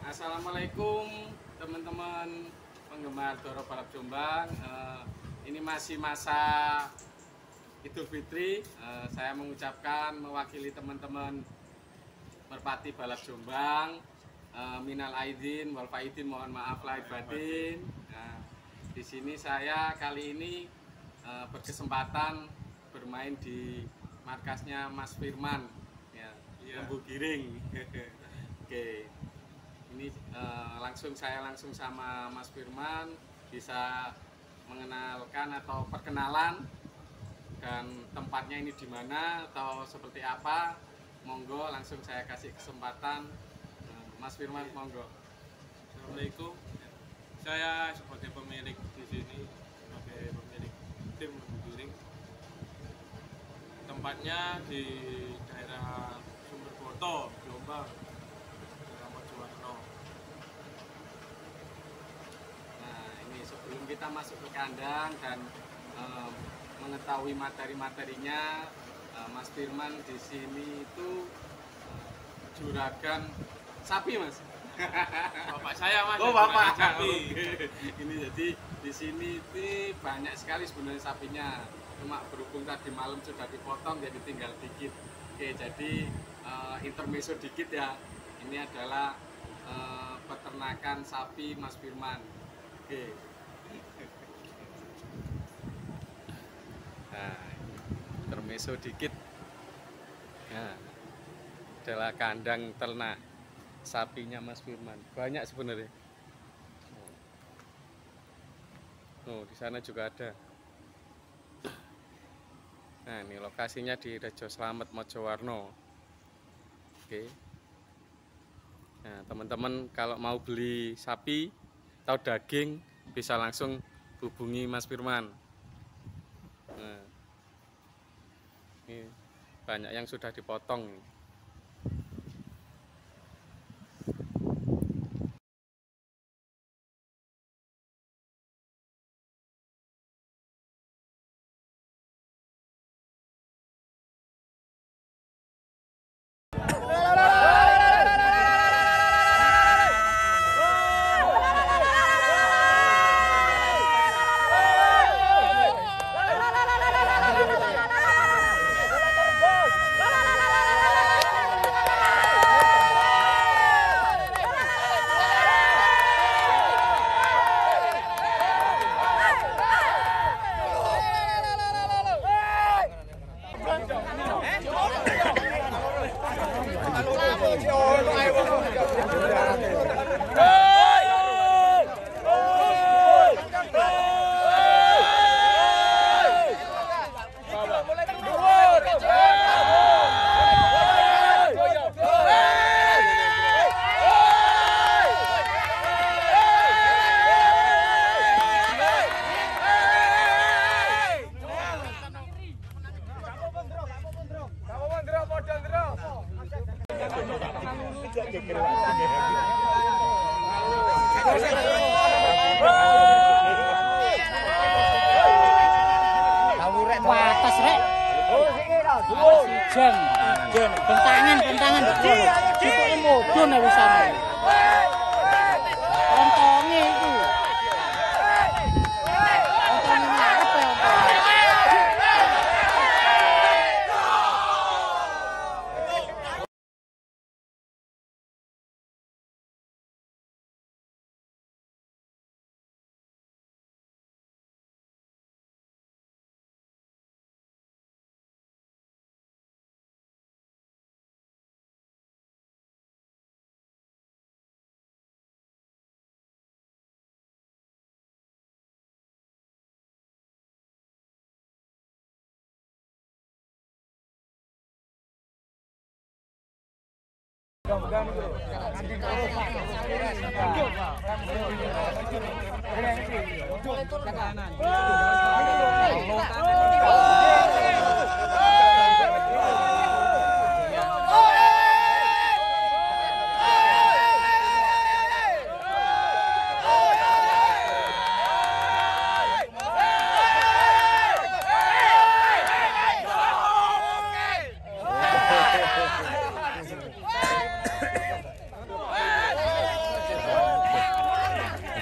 Assalamualaikum teman-teman penggemar Doro Balap Jombang. Ini masih masa Idul Fitri. Saya mengucapkan mewakili teman-teman Merpati Balap Jombang, minal aidin wal faidin, mohon maaf lahir batin. Di sini saya kali ini berkesempatan bermain di markasnya Mas Firman, ya, Lembu Giring. Oke. Ini saya langsung sama Mas Firman, bisa mengenalkan atau perkenalan dan tempatnya ini di mana atau seperti apa. Monggo langsung saya kasih kesempatan Mas Firman, monggo. Assalamualaikum. Saya sebagai pemilik di sini, sebagai pemilik tim Lembu Giring. Tempatnya di daerah Sumberboto, Jombang. Sebelum kita masuk ke kandang dan mengetahui materi-materinya, Mas Firman di sini itu juragan sapi, Mas. Bapak saya, Mas. Oh, Bapak. Sapi. Ini jadi di sini itu banyak sekali sebenarnya sapinya. Cuma berhubung tadi malam sudah dipotong jadi tinggal dikit. Oke, jadi intermezzo dikit ya. Ini adalah peternakan sapi Mas Firman. Oke. Nah, intermezzo dikit. Nah, adalah kandang ternak sapinya Mas Firman. Banyak sebenarnya. Oh, di sana juga ada. Nah, ini lokasinya di Rejo Slamet, Mojowarno. Oke. Nah, teman-teman kalau mau beli sapi atau daging bisa langsung hubungi Mas Firman. Nah, ini banyak yang sudah dipotong. Watas rek. Bentangan betul. Cukup mudun ya bisa. Ontonge itu. Ontonge ngarep ya.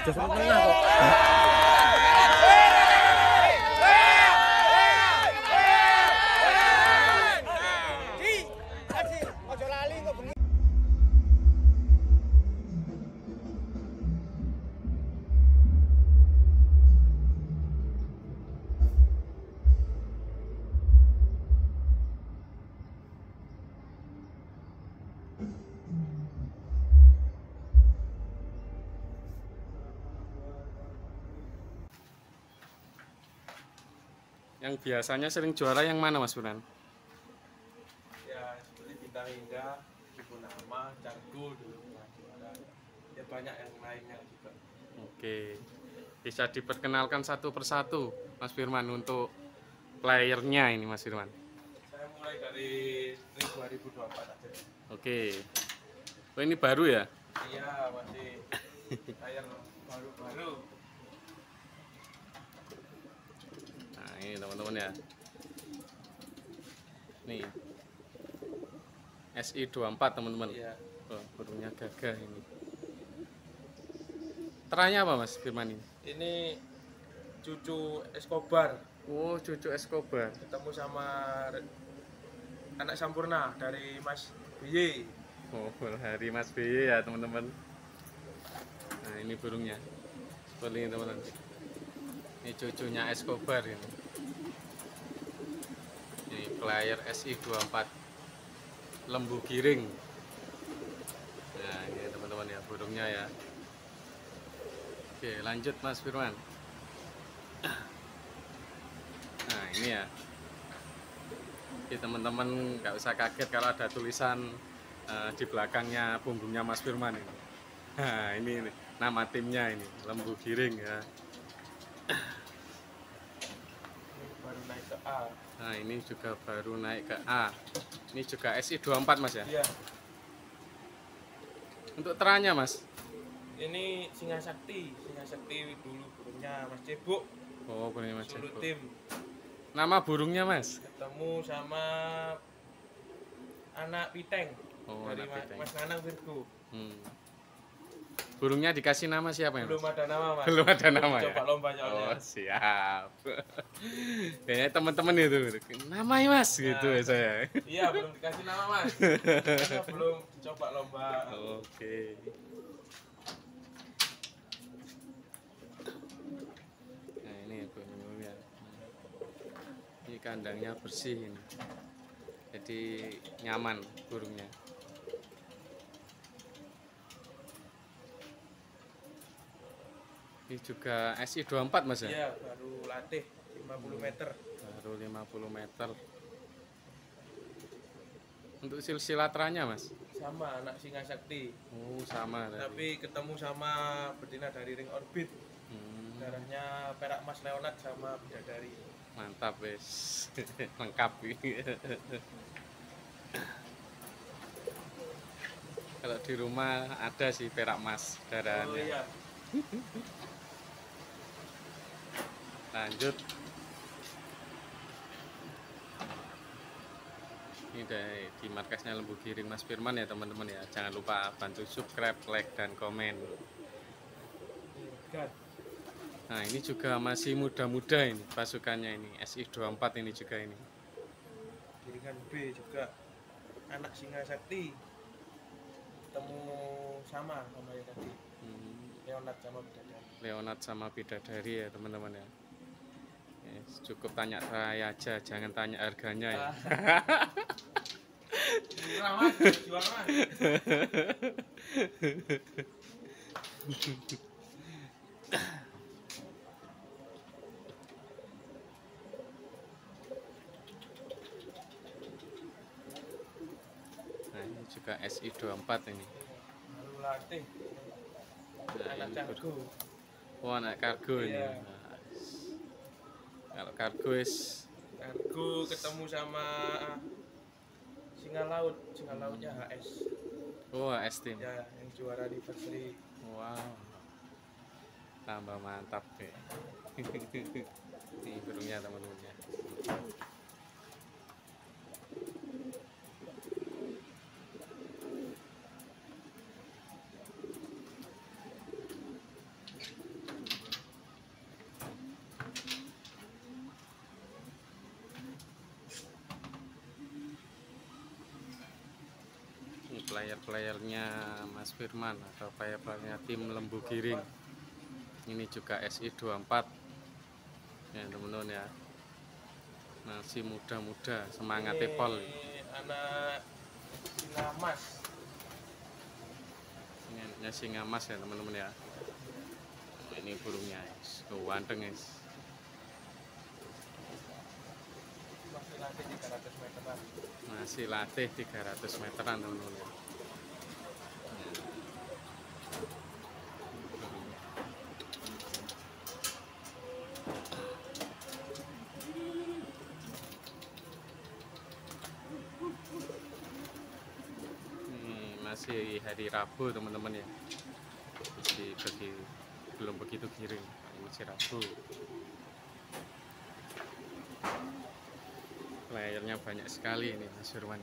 Justru tengah kok. Yang biasanya sering juara yang mana Mas Burhan? Ya seperti Bintang Indah, Ibu Nama, Cargo dulu pernah juara. Ya banyak yang lainnya juga. Oke, bisa diperkenalkan satu persatu Mas Firman untuk playernya ini Mas Firman. Saya mulai dari ring 2024 aja. Oke, oh ini baru ya? Iya, masih layar baru-baru. Nah ini teman-teman ya, nih SI24 teman-teman. Iya. Oh, burungnya gagah ini. Teranya apa Mas Firman ini? Ini cucu Escobar Oh, cucu Escobar. ketemu sama anak Sampurna dari Mas BY. Oh, hari Mas BY ya teman-teman. Nah ini burungnya, seperti ini teman-teman. Ini cucunya Escobar ini. Ini player SI24 lembu giring. Nah ini teman-teman ya burungnya ya. Oke lanjut Mas Firman. Nah ini ya, jadi teman-teman nggak usah kaget kalau ada tulisan di belakangnya punggungnya Mas Firman ini. Nah ini nama timnya ini lembu giring ya. Baru naik ke A. Nah ini juga baru naik ke A. Ini juga SI24 Mas ya. Iya. Untuk teranya Mas. Ini Singa Sakti dulu burungnya Mas Cebok. Oh burungnya Mas Sulu Joko. tim Nama burungnya Mas. ketemu sama anak Piteng Oh dari anak Piteng. Mas Nanang Virgo. Burungnya dikasih nama siapa ya Mas? Belum ada nama Mas. Belum ada nama ya. Coba lomba soalnya. Oh siap. Kayaknya teman-teman itu namanya Mas gitu ya saya. Iya belum dikasih nama Mas. Karena belum dicoba lomba. Oke. Nah ini burungnya. Ini kandangnya bersih ini. Jadi nyaman burungnya. Ini juga SI24 Mas ya? Iya baru latih 50 meter. Baru 50 meter. Untuk silsilatranya Mas? Sama anak Singa Sakti. Oh sama tadi. Tapi ketemu sama betina dari ring orbit. Darahnya perak Mas Leonard sama bidadari. Mantap wes. Lengkap ini. Kalau di rumah ada sih perak mas Oh darahnya. iya. Lanjut. Ini di markasnya lembu giring Mas Firman ya teman-teman ya. Jangan lupa bantu subscribe, like dan komen. Gan. Nah ini juga masih muda-muda ini pasukannya ini SI24 ini juga ini. Giringan B juga anak Singa Sakti ketemu sama ya tadi Leonard sama bidadari. Leonard sama bidadari ya teman-teman ya. Yes, cukup tanya saya aja, jangan tanya harganya ya. Murah Mas, jual Mas. Nah ini juga SI24 ini. Baru latih Nah, anak ini Cargo. Oh anak kargo ini. Iya. Nah, kalau kargo Cargo ketemu sama Singa lautnya HS. oh AS tim. Ya, yang juara anniversary. Wow. Tambah mantap deh. Ini burungnya teman-teman ya. player-playernya Mas Firman atau player-playernya tim Lembu Giring. Ini juga SI24 ya teman-teman ya, masih muda-muda, semangat pol. Anak Singamas. Ini anaknya Singamas ya teman-teman ya. Ini burungnya guys, ganteng guys. Masih latih 300 meteran. Masih latih 300 meteran teman-teman ya. Ini masih hari Rabu teman-teman ya, belum begitu giring, masih Rabu. Playernya banyak sekali ini Mas Firman.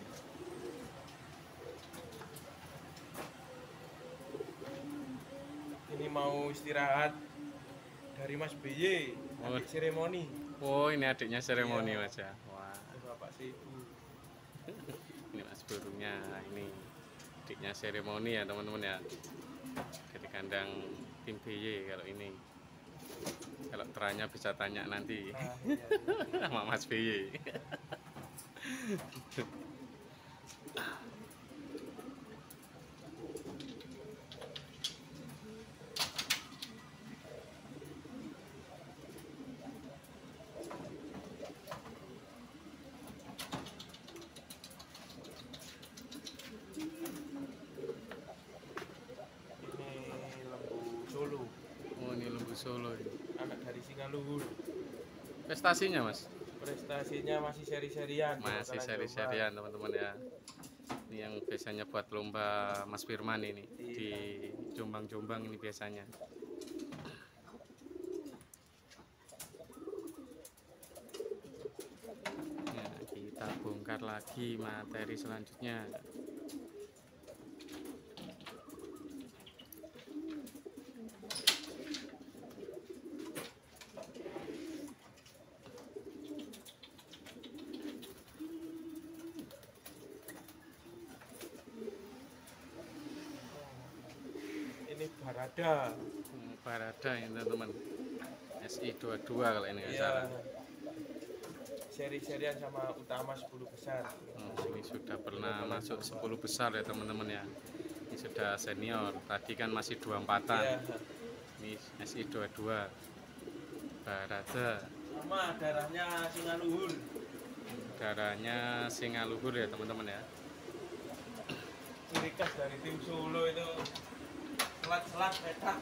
Ini mau istirahat dari Mas BY, adik seremoni. Oh, ini adiknya seremoni Iya. Mas ya. Wah, Bapak Ibu. ini Mas burungnya, ini adiknya seremoni ya teman-teman ya. Di kandang tim BY kalau ini. Kalau teranya bisa tanya nanti Nah, iya. sama Mas BY. Ini lembu Solo, Oh, ini Lembu Solo ini. anak dari Singaluhur. Prestasinya Mas? Prestasinya masih seri-serian. Masih Bakalan seri-serian teman-teman ya. Ini yang biasanya buat lomba Mas Firman ini di Jombang-Jombang ini biasanya. Ya, kita bongkar lagi materi selanjutnya. Ini Barada. Barada ini teman-teman. SI22 kalau ini nggak Iya. salah. Seri-serian sama utama 10 besar. Ini sudah pernah masuk 10 besar ya teman-teman ya. Ini sudah senior. Tadi kan masih 24-an. Iya. Ini SI22 Barada. Sama darahnya Singaluhur. Darahnya Singaluhur ya teman-teman ya. Ciri khas dari tim Solo itu selat-selat petak.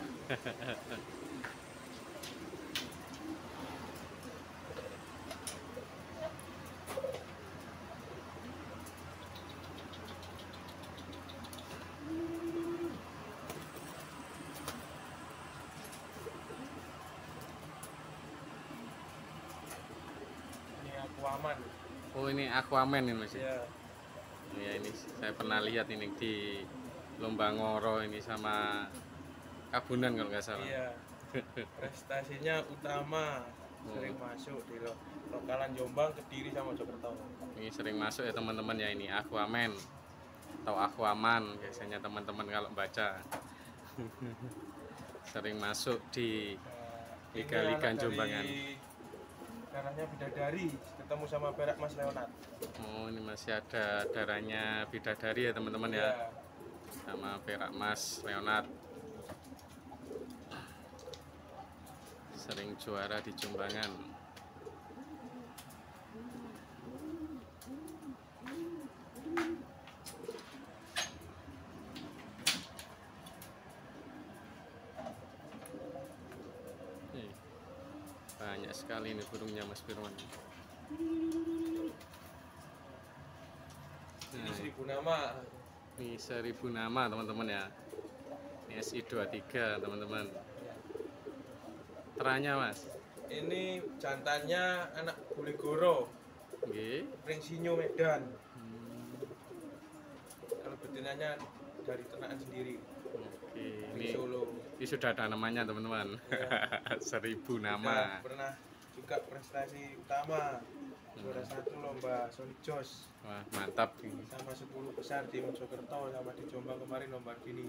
Ini Aquaman. Oh, ini Aquaman ini Mas. Ya, Ya, ini saya pernah lihat ini di lomba ngoro ini sama Kabunan kalau nggak salah. iya. Prestasinya utama, sering masuk di lokalan Jombang, Kediri sama Mojokerto. Ini sering masuk ya teman-teman ya, ini Aquaman atau Aquaman biasanya teman-teman kalau baca. Sering masuk di Nah, Liga-liga ini anak Jombangan. dari darahnya Bidadari, ketemu sama Perak Mas Leonard. Oh, ini masih ada darahnya Bidadari ya teman-teman ya, Iya. sama Perak Mas Leonard. Sering juara di Jombangan. Banyak sekali ini burungnya Mas Firman. Ini Nah, 1000 nama. ini 1000 nama teman-teman ya. Ini SI23 teman-teman. Teranya Mas. Ini jantannya anak Buligoro, Oke. Pringsinyo Medan. Kalau betinanya dari ternakan sendiri, Oke, di ini Solo. ini sudah ada namanya teman-teman. Ya. 1000 Sudah nama. pernah juga prestasi utama. Juara 1 lomba Soljos Wah, mantap. sama 10 besar di Mojokerto sama di Jombang kemarin lomba gini.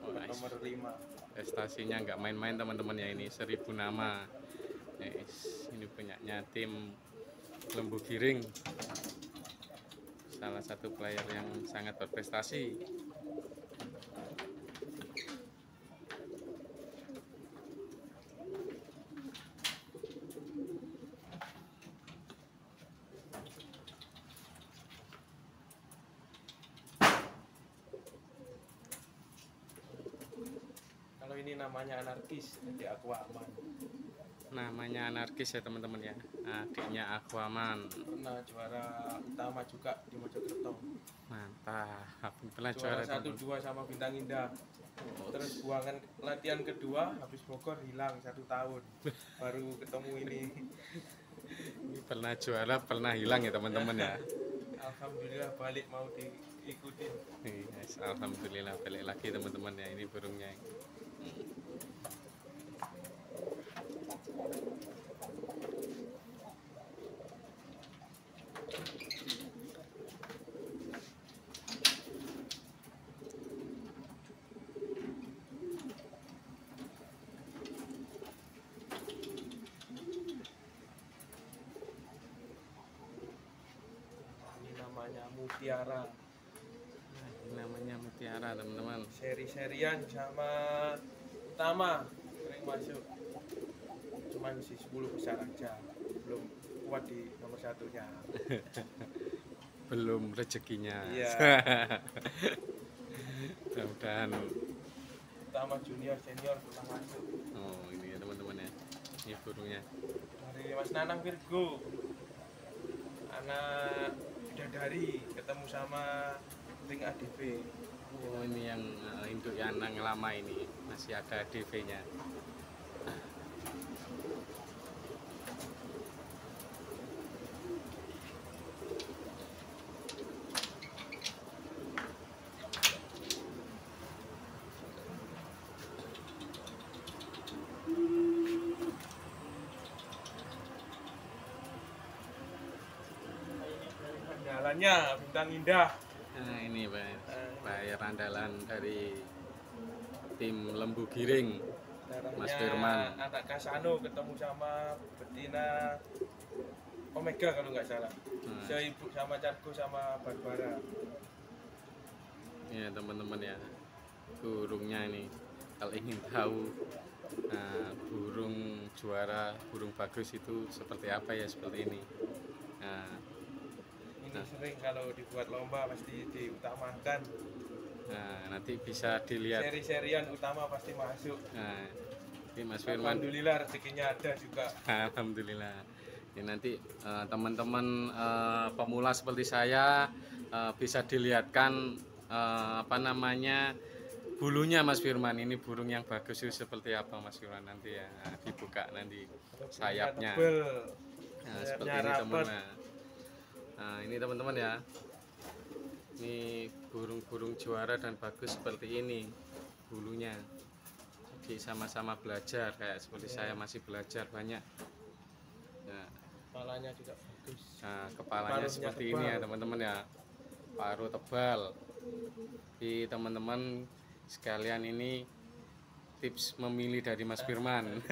Oh, nice. Nomor 5. Prestasinya nggak main-main teman-teman ya, ini 1000 nama. Yes, ini punyanya tim Lembu Giring. Salah satu player yang sangat berprestasi. Kalau ini namanya anarkis, jadi aku aman. Namanya anarkis ya teman-teman ya. Adiknya Aquaman. Pernah juara utama juga di Mojokerto. Mantap. Pernah Juara juara 1-2 sama Bintang Indah. Oh, Terus buangan latihan kedua habis Bogor hilang 1 tahun. Baru ketemu ini. pernah juara, pernah hilang ya teman-teman ya. Alhamdulillah balik mau diikutin. Yes, alhamdulillah balik lagi teman-teman ya, ini burungnya. Ini namanya Mutiara. Nah, ini namanya mutiara teman-teman. Seri-serian sama utama sering masuk. Cuman si 10 besar aja. Belum kuat di nomor 1-nya. Belum rezekinya. Iya. Mudah-mudahan. Utama junior senior pernah masuk. Oh, ini ya teman-teman ya. Ini burungnya. Dari Mas Nanang Virgo. Anak bidadari ketemu sama ring ADV. Oh, ini yang induk yang lama ini masih ada ADV-nya. Andalannya Bintang Indah. Nah, ini player andalan dari tim Lembu Giring. Darahnya Mas Firman. anak Kasano ketemu sama betina Omega kalau nggak salah. Seibu sama Cargo sama Barbara. Ya teman-teman ya, burungnya ini kalau ingin tahu burung juara, burung bagus itu seperti apa ya, seperti ini. Ini sering kalau dibuat lomba pasti diutamakan. Nanti bisa dilihat. Seri-serian utama pasti masuk. Ini Mas Firman. Alhamdulillah rezekinya ada juga. Alhamdulillah. Ini nanti teman-teman pemula seperti saya bisa dilihatkan apa namanya bulunya Mas Firman. Ini burung yang bagus itu seperti apa Mas Firman nanti ya, dibuka nanti sayapnya. Seperti ini teman-teman. Nah, ini teman-teman ya. Ini burung-burung juara dan bagus seperti ini bulunya. Jadi sama-sama belajar kayak seperti saya masih belajar banyak. Nah, Kepalanya juga bagus. Nah, kepalanya Paruhnya seperti tebal. ini ya teman-teman ya, paruh tebal. Di teman-teman sekalian ini tips memilih dari Mas Firman.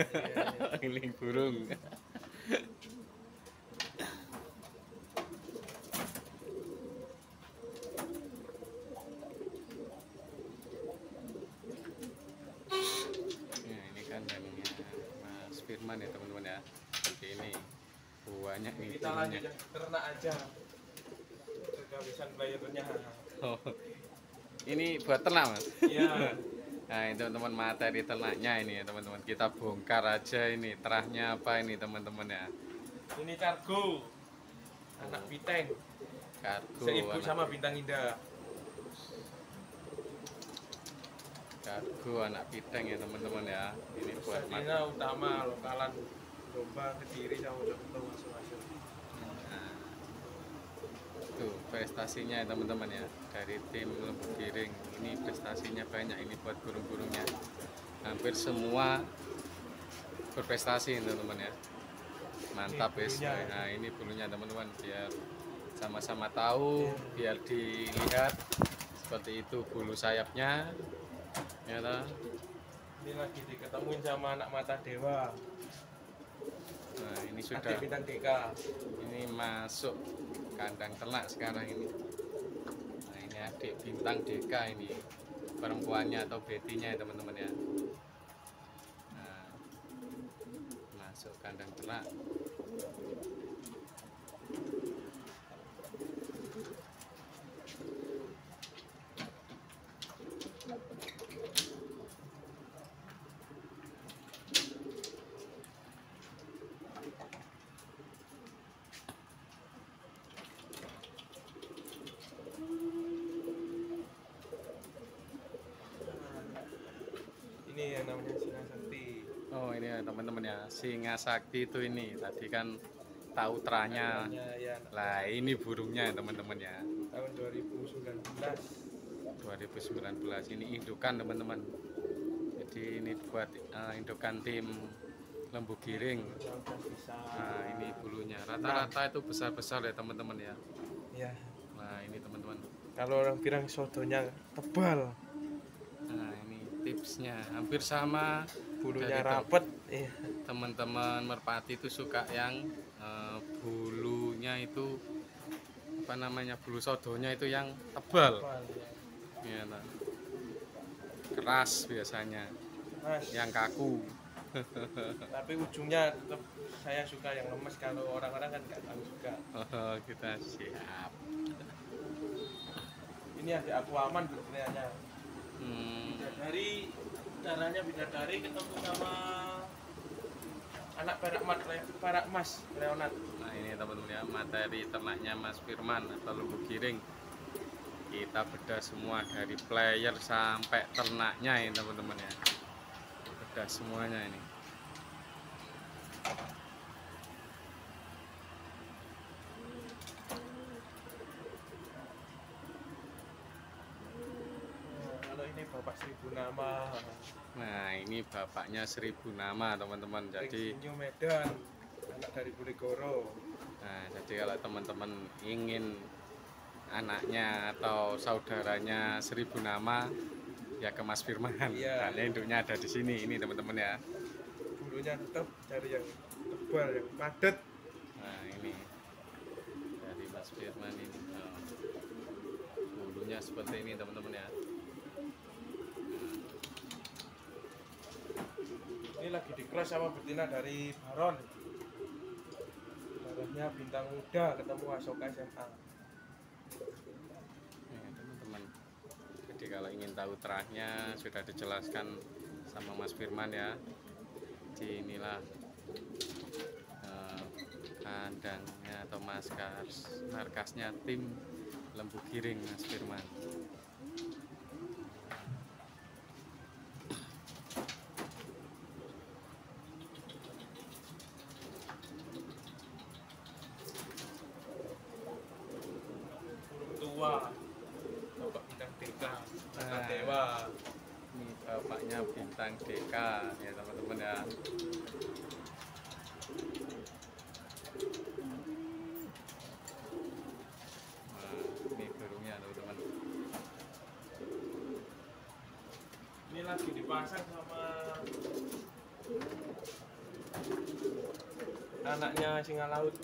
Milih burung. Nah, ini kandangnya Mas Firman ya teman-teman ya, seperti ini. Banyak nih Kita burungnya. lanjut yang ternak aja. Kehabisan bayarnya. Oh, ini buat ternak Mas. Iya. Nah ini teman-teman materi ternaknya ini ya teman-teman, kita bongkar aja ini terahnya apa ini teman-teman ya. Ini Cargo. Anak Biteng. Kargo Seibu anak, sama Bintang Indah. kargo anak piteng ya teman-teman ya. Ini buat Satunya utama lokalan domba Kediri sama Mojokerto masing-masing. Nah, tuh prestasinya ya teman-teman ya dari tim Lembu Giring. Ini prestasinya banyak ini buat burung-burungnya. Hampir semua berprestasi teman-teman ya. Mantap Ini wis. bulunya. Nah, ini bulunya teman-teman biar sama-sama tahu, biar dilihat seperti itu bulu sayapnya. Ya toh. Ini lagi diketemuin sama anak mata dewa. Nah, ini sudah Adik bintang Deka. ini masuk kandang ternak sekarang ini. Nah, ini adik bintang Deka ini. Perempuannya atau betinya ya teman-teman ya. Nah, masuk kandang ternak. Ini yang namanya Singa Sakti. Oh ini ya teman-teman ya, singa sakti itu ini tadi kan tahu teranya. Namanya ya Lah ini burungnya ya teman-teman ya. tahun 2019. 2019 ini indukan teman-teman. Jadi ini buat indukan tim lembu giring. Udah bisa. Nah ini bulunya rata-rata itu besar-besar ya teman-teman ya. Ya. Nah ini teman-teman. Kalau orang bilang sotonya tebal, Nah ini tipsnya hampir sama. bulunya Dari rapet. Iya. Teman-teman merpati itu suka yang bulunya itu apa namanya, bulu sodonya itu yang tebal. Tebal, ya. Ya, nah. Keras biasanya, Mas, yang kaku. tapi ujungnya tetap saya suka yang lemes. Kalau orang-orang kan nggak tahu juga. Oh, kita siap. Ini ada aku aman sebenarnya. Hmm, Bidadari, caranya bidadari ketemu sama anak perak mas Leonard. nah ini teman-teman ya, materi ternaknya Mas Firman atau lembu giring. Kita bedah semua dari player sampai ternaknya ini teman-teman ya. Bedah semuanya ini. Kalau ini Bapak Seribu Nama, Nah ini bapaknya 1000 nama teman-teman. Jadi New Medan, anak dari Boligoro. nah, jadi kalau teman-teman ingin anaknya atau saudaranya 1000 nama ya ke Mas Firman. Iya. Karena induknya ada di sini ini teman-teman ya. Bulunya tetap cari yang tebal, yang padat. Nah ini dari Mas Firman ini. Oh, bulunya seperti ini teman-teman ya. Ini lagi di cross sama betina dari Baron. Darahnya bintang muda ketemu Asoka SMA. Ini teman-teman. Jadi kalau ingin tahu terahnya sudah dijelaskan sama Mas Firman ya. Jadi inilah kandangnya atau markasnya tim lembu giring Mas Firman. Tua, Bapak bintang Deka, anak dewa. Ini bapaknya bintang Deka ya teman-teman ya. Nah, ini burungnya teman-teman. Ini lagi dipasang sama anaknya singa laut.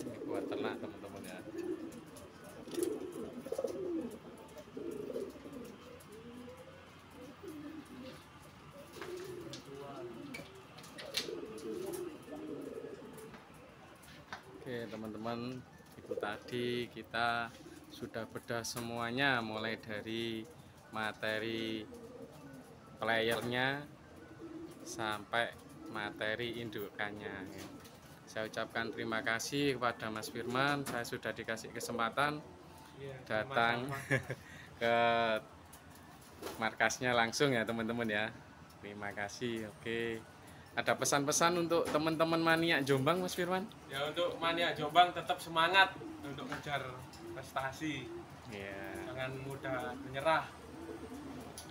Ini buat ternak teman-teman ya. Oke teman-teman, itu tadi kita sudah bedah semuanya mulai dari materi playernya sampai materi indukannya. Saya ucapkan terima kasih kepada Mas Firman, saya sudah dikasih kesempatan Iya, datang sama-sama. ke markasnya langsung ya teman-teman ya. Terima kasih. Oke. Ada pesan-pesan untuk teman-teman maniak Jombang Mas Firman? Ya untuk mania Jombang tetap semangat untuk ngejar prestasi. Iya. Jangan mudah menyerah.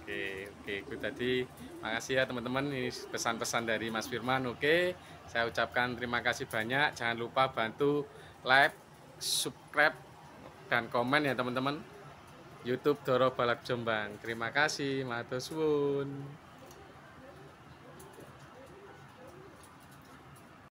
Oke, itu tadi. Makasih ya teman-teman, ini pesan-pesan dari Mas Firman. Oke, saya ucapkan terima kasih banyak. Jangan lupa bantu like, subscribe, dan komen ya teman-teman. YouTube Doro Balap Jombang. Terima kasih, matur suwun.